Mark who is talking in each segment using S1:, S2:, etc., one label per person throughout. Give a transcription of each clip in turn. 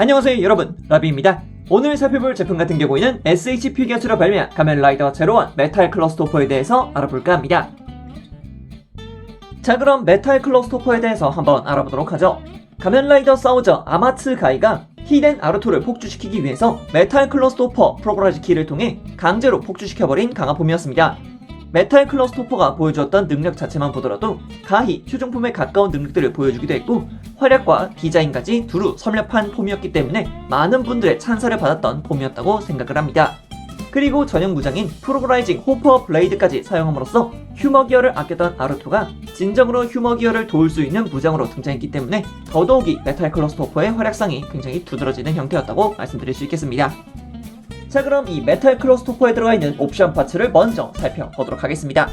S1: 안녕하세요 여러분, 라비입니다. 오늘 살펴볼 제품 같은 경우에는 SH 피규어츠로 발매한 가면라이더 제로원 메탈 클러스토퍼에 대해서 알아볼까 합니다. 자, 그럼 메탈 클러스토퍼에 대해서 한번 알아보도록 하죠. 가면라이더 사우저 아마츠 가이가 히덴 아르토를 폭주시키기 위해서 메탈 클러스토퍼 프로그라지 키를 통해 강제로 폭주시켜버린 강화폼이었습니다. 메탈 클러스토퍼가 보여주었던 능력 자체만 보더라도 가히 최종품에 가까운 능력들을 보여주기도 했고, 활약과 디자인까지 두루 섭렵한 폼이었기 때문에 많은 분들의 찬사를 받았던 폼이었다고 생각을 합니다. 그리고 전용 무장인 프로그라이징 호퍼 블레이드까지 사용함으로써 휴머 기어를 아꼈던 아르토가 진정으로 휴머 기어를 도울 수 있는 무장으로 등장했기 때문에 더더욱이 메탈 클러스토퍼의 활약상이 굉장히 두드러지는 형태였다고 말씀드릴 수 있겠습니다. 자, 그럼 이 메탈 클러스토퍼에 들어가 있는 옵션 파츠를 먼저 살펴보도록 하겠습니다.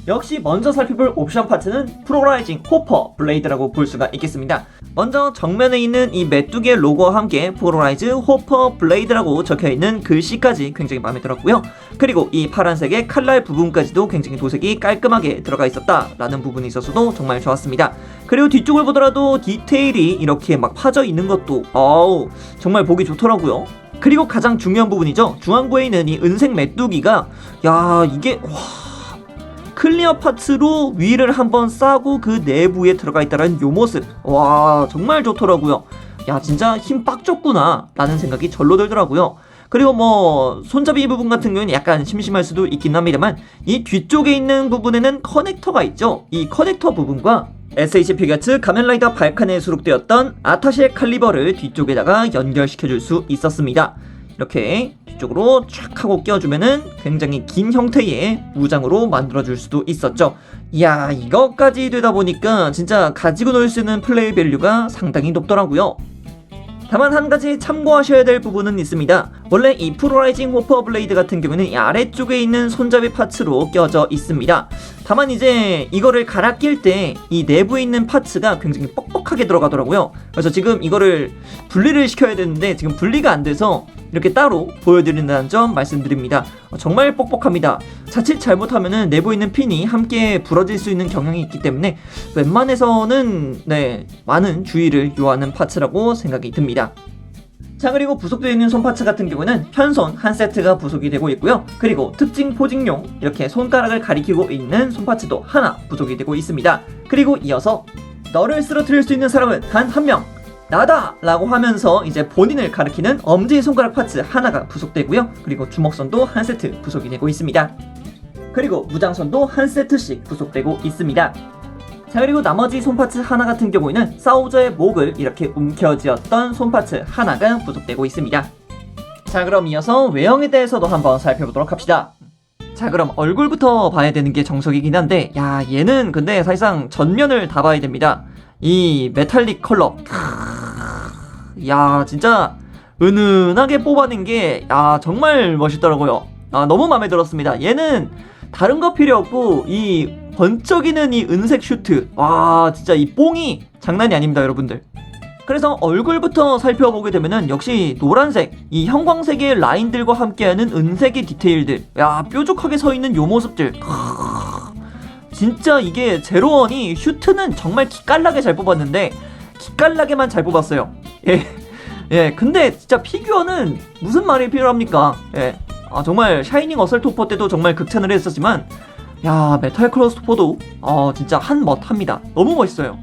S1: 역시 먼저 살펴볼 옵션 파츠는 프로그라이징 호퍼 블레이드라고 볼 수가 있겠습니다. 먼저 정면에 있는 이 메뚜기의 로고와 함께 프로그라이즈 호퍼 블레이드라고 적혀있는 글씨까지 굉장히 마음에 들었고요. 그리고 이 파란색의 칼날 부분까지도 굉장히 도색이 깔끔하게 들어가 있었다라는 부분이 있어서도 정말 좋았습니다. 그리고 뒤쪽을 보더라도 디테일이 이렇게 막 파져 있는 것도 정말 보기 좋더라고요. 그리고 가장 중요한 부분이죠. 중앙부에 있는 이 은색 메뚜기가 이게 클리어 파츠로 위를 한번 싸고 그 내부에 들어가 있다는 요 모습, 정말 좋더라고요. 진짜 힘 빡 줬구나 라는 생각이 절로 들더라고요. 그리고 손잡이 부분 같은 경우는 약간 심심할 수도 있긴 합니다만, 이 뒤쪽에 있는 부분에는 커넥터가 있죠. 이 커넥터 부분과 SH 피규어츠 가면라이더 발칸에 수록되었던 아타시의 칼리버를 뒤쪽에다가 연결시켜줄 수 있었습니다. 이렇게 뒤쪽으로 촥 하고 끼워주면은 굉장히 긴 형태의 무장으로 만들어줄 수도 있었죠. 이것까지 되다 보니까 진짜 가지고 놀 수 있는 플레이 밸류가 상당히 높더라고요. 다만 한 가지 참고하셔야 될 부분은 있습니다. 원래 이 프로라이징 호퍼 블레이드 같은 경우는 이 아래쪽에 있는 손잡이 파츠로 껴져 있습니다. 다만 이제 이거를 갈아 낄 때 이 내부에 있는 파츠가 굉장히 뻑뻑하게 들어가더라고요. 그래서 지금 이거를 분리를 시켜야 되는데 지금 분리가 안 돼서 이렇게 따로 보여드린다는 점 말씀드립니다. 정말 뻑뻑합니다. 자칫 잘못하면은 내부에 있는 핀이 함께 부러질 수 있는 경향이 있기 때문에 웬만해서는 많은 주의를 요하는 파츠라고 생각이 듭니다. 자, 그리고 부속되어 있는 손파츠 같은 경우는 편손 한 세트가 부속이 되고 있고요. 그리고 특징 포징용 이렇게 손가락을 가리키고 있는 손파츠도 하나 부속이 되고 있습니다. 그리고 이어서 너를 쓰러뜨릴 수 있는 사람은 단 한 명, 나다! 라고 하면서 이제 본인을 가리키는 엄지손가락 파츠 하나가 부속되고요. 그리고 주먹선도 한 세트 부속이 되고 있습니다. 그리고 무장선도 한 세트씩 부속되고 있습니다. 자, 그리고 나머지 손파츠 하나 같은 경우에는 사우저의 목을 이렇게 움켜쥐었던 손파츠 하나가 부속되고 있습니다. 자, 그럼 이어서 외형에 대해서도 한번 살펴보도록 합시다. 자, 그럼 얼굴부터 봐야 되는 게 정석이긴 한데 얘는 근데 사실상 전면을 다 봐야 됩니다. 이 메탈릭 컬러 진짜 은은하게 뽑아낸 게 정말 멋있더라고요. 너무 마음에 들었습니다. 얘는 다른 거 필요 없고 이 번쩍이는 이 은색 슈트, 진짜 이 뽕이 장난이 아닙니다 여러분들. 그래서 얼굴부터 살펴보게 되면은 역시 노란색, 이 형광색의 라인들과 함께하는 은색의 디테일들, 뾰족하게 서있는 요 모습들, 진짜 이게 제로원이 슈트는 정말 기깔나게 잘 뽑았는데 기깔나게만 잘 뽑았어요. 근데 진짜 피규어는 무슨 말이 필요합니까? 정말 샤이닝 어설토퍼 때도 정말 극찬을 했었지만 메탈 클러스토퍼도 진짜 한멋합니다. 너무 멋있어요.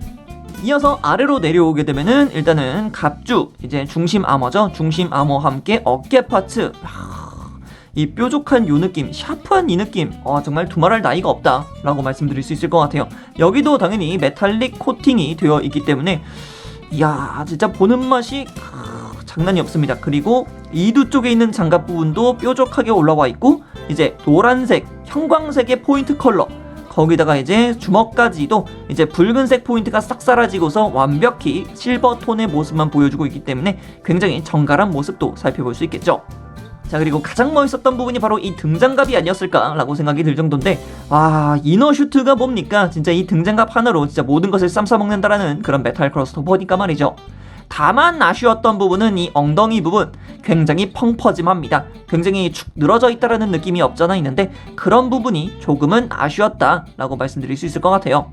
S1: 이어서 아래로 내려오게 되면은 일단은 갑주, 이제 중심 아머죠. 중심 아머와 함께 어깨 파츠, 이 뾰족한 요 느낌, 샤프한 이 느낌, 정말 두말할 나이가 없다 라고 말씀드릴 수 있을 것 같아요. 여기도 당연히 메탈릭 코팅이 되어 있기 때문에 진짜 보는 맛이 장난이 없습니다. 그리고 이두 쪽에 있는 장갑 부분도 뾰족하게 올라와 있고, 이제 노란색, 형광색의 포인트 컬러, 거기다가 이제 주먹까지도 이제 붉은색 포인트가 싹 사라지고서 완벽히 실버 톤의 모습만 보여주고 있기 때문에 굉장히 정갈한 모습도 살펴볼 수 있겠죠. 자, 그리고 가장 멋있었던 부분이 바로 이 등장갑이 아니었을까 라고 생각이 들 정도인데, 이너 슈트가 뭡니까? 진짜 이 등장갑 하나로 진짜 모든 것을 쌈싸먹는다라는 그런 메탈 클러스토퍼니까 말이죠. 다만 아쉬웠던 부분은 이 엉덩이 부분, 굉장히 펑퍼짐합니다. 굉장히 축 늘어져 있다라는 느낌이 없잖아 있는데 그런 부분이 조금은 아쉬웠다 라고 말씀드릴 수 있을 것 같아요.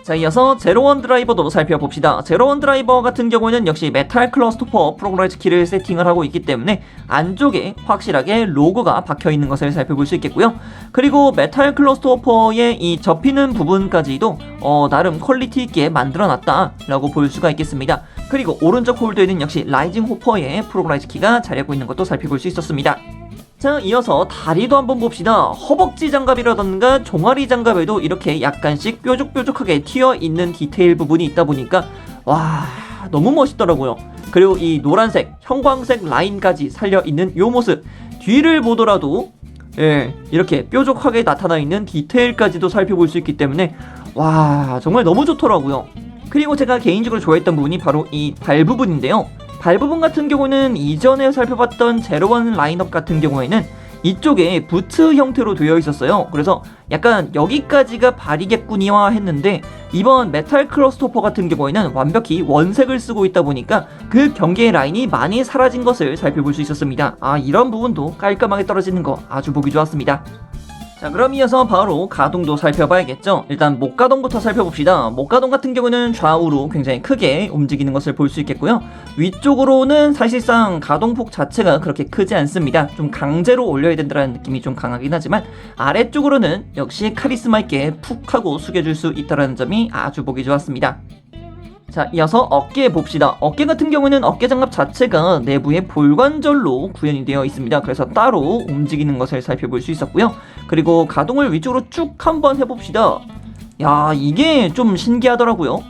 S1: 자, 이어서 제로원 드라이버도 살펴봅시다. 제로원 드라이버 같은 경우에는 역시 메탈 클러스토퍼 프로그라이즈 키를 세팅을 하고 있기 때문에 안쪽에 확실하게 로고가 박혀있는 것을 살펴볼 수 있겠고요. 그리고 메탈 클러스토퍼의 이 접히는 부분까지도 나름 퀄리티 있게 만들어놨다 라고 볼 수가 있겠습니다. 그리고 오른쪽 홀더에는 역시 라이징 호퍼의 프로그라이즈 키가 자리하고 있는 것도 살펴볼 수 있었습니다. 자, 이어서 다리도 한번 봅시다. 허벅지 장갑이라던가 종아리 장갑에도 이렇게 약간씩 뾰족뾰족하게 튀어있는 디테일 부분이 있다 보니까 와, 너무 멋있더라고요. 그리고 이 노란색, 형광색 라인까지 살려있는 이 모습, 뒤를 보더라도 이렇게 뾰족하게 나타나 있는 디테일까지도 살펴볼 수 있기 때문에 와, 정말 너무 좋더라고요. 그리고 제가 개인적으로 좋아했던 부분이 바로 이 발 부분인데요. 발 부분 같은 경우는 이전에 살펴봤던 제로원 라인업 같은 경우에는 이쪽에 부츠 형태로 되어 있었어요. 그래서 약간 여기까지가 발이겠구니와 했는데 이번 메탈 클러스토퍼 같은 경우에는 완벽히 원색을 쓰고 있다 보니까 그 경계의 라인이 많이 사라진 것을 살펴볼 수 있었습니다. 아, 이런 부분도 깔끔하게 떨어지는 거 아주 보기 좋았습니다. 자, 그럼 이어서 바로 가동도 살펴봐야겠죠. 일단 목가동부터 살펴봅시다. 목가동 같은 경우는 좌우로 굉장히 크게 움직이는 것을 볼 수 있겠고요. 위쪽으로는 사실상 가동폭 자체가 그렇게 크지 않습니다. 좀 강제로 올려야 된다는 느낌이 좀 강하긴 하지만 아래쪽으로는 역시 카리스마 있게 푹 하고 숙여줄 수 있다는 점이 아주 보기 좋았습니다. 자, 이어서 어깨 봅시다. 어깨 같은 경우는 어깨 장갑 자체가 내부에 볼관절로 구현이 되어 있습니다. 그래서 따로 움직이는 것을 살펴볼 수 있었고요. 그리고 가동을 위쪽으로 쭉 한번 해봅시다. 야, 이게 좀 신기하더라고요.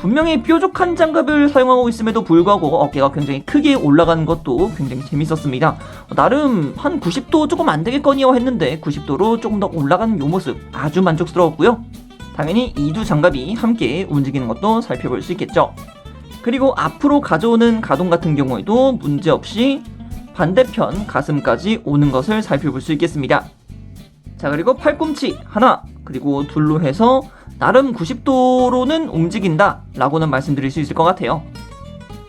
S1: 분명히 뾰족한 장갑을 사용하고 있음에도 불구하고 어깨가 굉장히 크게 올라가는 것도 굉장히 재밌었습니다. 나름 한 90도 조금 안 되겠거니요 했는데 90도로 조금 더 올라가는 이 모습 아주 만족스러웠고요. 당연히 이 두 장갑이 함께 움직이는 것도 살펴볼 수 있겠죠. 그리고 앞으로 가져오는 가동 같은 경우에도 문제없이 반대편 가슴까지 오는 것을 살펴볼 수 있겠습니다. 자, 그리고 팔꿈치 하나, 그리고 둘로 해서 나름 90도로는 움직인다 라고는 말씀드릴 수 있을 것 같아요.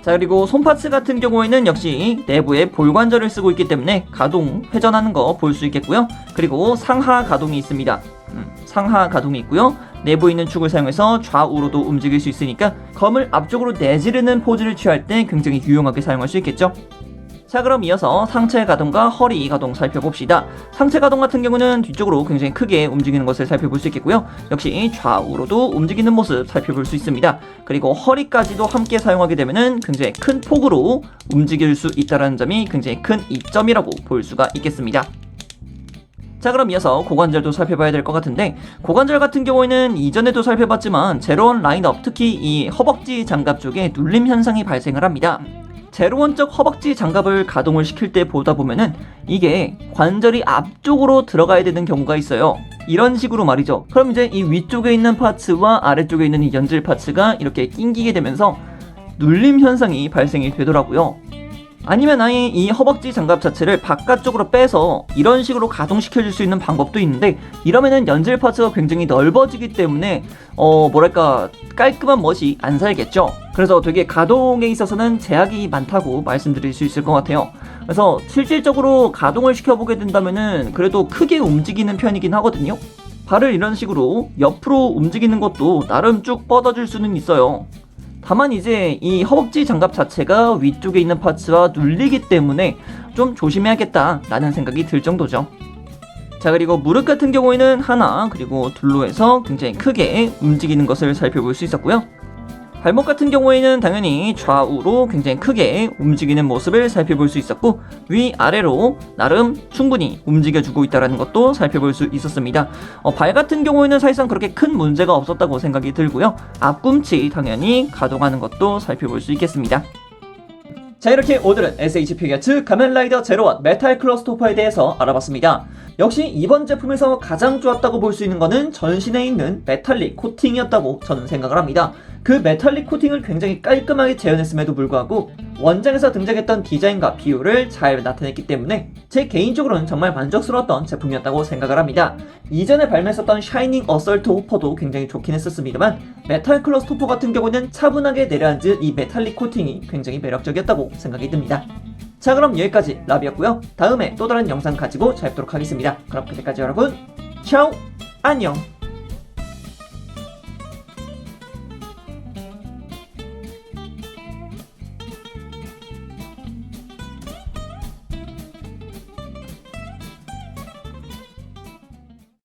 S1: 자, 그리고 손파츠 같은 경우에는 역시 내부에 볼관절을 쓰고 있기 때문에 가동, 회전하는 거 볼 수 있겠고요. 그리고 상하 가동이 있습니다. 상하 가동이 있고요. 내부에 있는 축을 사용해서 좌우로도 움직일 수 있으니까 검을 앞쪽으로 내지르는 포즈를 취할 때 굉장히 유용하게 사용할 수 있겠죠. 자, 그럼 이어서 상체 가동과 허리 가동 살펴봅시다. 상체 가동 같은 경우는 뒤쪽으로 굉장히 크게 움직이는 것을 살펴볼 수 있겠고요. 역시 좌우로도 움직이는 모습 살펴볼 수 있습니다. 그리고 허리까지도 함께 사용하게 되면 굉장히 큰 폭으로 움직일 수 있다는 점이 굉장히 큰 이점이라고 볼 수가 있겠습니다. 자, 그럼 이어서 고관절도 살펴봐야 될 것 같은데, 고관절 같은 경우에는 이전에도 살펴봤지만 제로원 라인업, 특히 이 허벅지 장갑 쪽에 눌림 현상이 발생을 합니다. 제로원적 허벅지 장갑을 가동을 시킬 때 보다 보면은 이게 관절이 앞쪽으로 들어가야 되는 경우가 있어요. 이런 식으로 말이죠. 그럼 이제 이 위쪽에 있는 파츠와 아래쪽에 있는 이 연질 파츠가 이렇게 낑기게 되면서 눌림 현상이 발생이 되더라고요. 아니면 아예 이 허벅지 장갑 자체를 바깥쪽으로 빼서 이런 식으로 가동시켜줄 수 있는 방법도 있는데, 이러면은 연질 파츠가 굉장히 넓어지기 때문에 뭐랄까 깔끔한 멋이 안 살겠죠. 그래서 되게 가동에 있어서는 제약이 많다고 말씀드릴 수 있을 것 같아요. 그래서 실질적으로 가동을 시켜보게 된다면은 그래도 크게 움직이는 편이긴 하거든요. 발을 이런 식으로 옆으로 움직이는 것도 나름 쭉 뻗어줄 수는 있어요. 다만 이제 이 허벅지 장갑 자체가 위쪽에 있는 파츠와 눌리기 때문에 좀 조심해야겠다 라는 생각이 들 정도죠. 자, 그리고 무릎 같은 경우에는 하나, 그리고 둘로 해서 굉장히 크게 움직이는 것을 살펴볼 수 있었고요. 발목 같은 경우에는 당연히 좌우로 굉장히 크게 움직이는 모습을 살펴볼 수 있었고, 위아래로 나름 충분히 움직여주고 있다는 것도 살펴볼 수 있었습니다. 발 같은 경우에는 사실상 그렇게 큰 문제가 없었다고 생각이 들고요. 앞꿈치 당연히 가동하는 것도 살펴볼 수 있겠습니다. 자, 이렇게 오늘은 SH 피겨츠 가면라이더 제로원 메탈 클러스토퍼에 대해서 알아봤습니다. 역시 이번 제품에서 가장 좋았다고 볼 수 있는 것은 전신에 있는 메탈릭 코팅이었다고 저는 생각을 합니다. 그 메탈릭 코팅을 굉장히 깔끔하게 재현했음에도 불구하고 원장에서 등장했던 디자인과 비율을 잘 나타냈기 때문에 제 개인적으로는 정말 만족스러웠던 제품이었다고 생각을 합니다. 이전에 발매했었던 샤이닝 어설트 호퍼도 굉장히 좋긴 했었습니다만 메탈 클러스토퍼 같은 경우는 차분하게 내려앉은 이 메탈릭 코팅이 굉장히 매력적이었다고 생각이 듭니다. 자, 그럼 여기까지 라비였고요. 다음에 또 다른 영상 가지고 찾아뵙도록 하겠습니다. 그럼 그때까지 여러분, 차오! 안녕!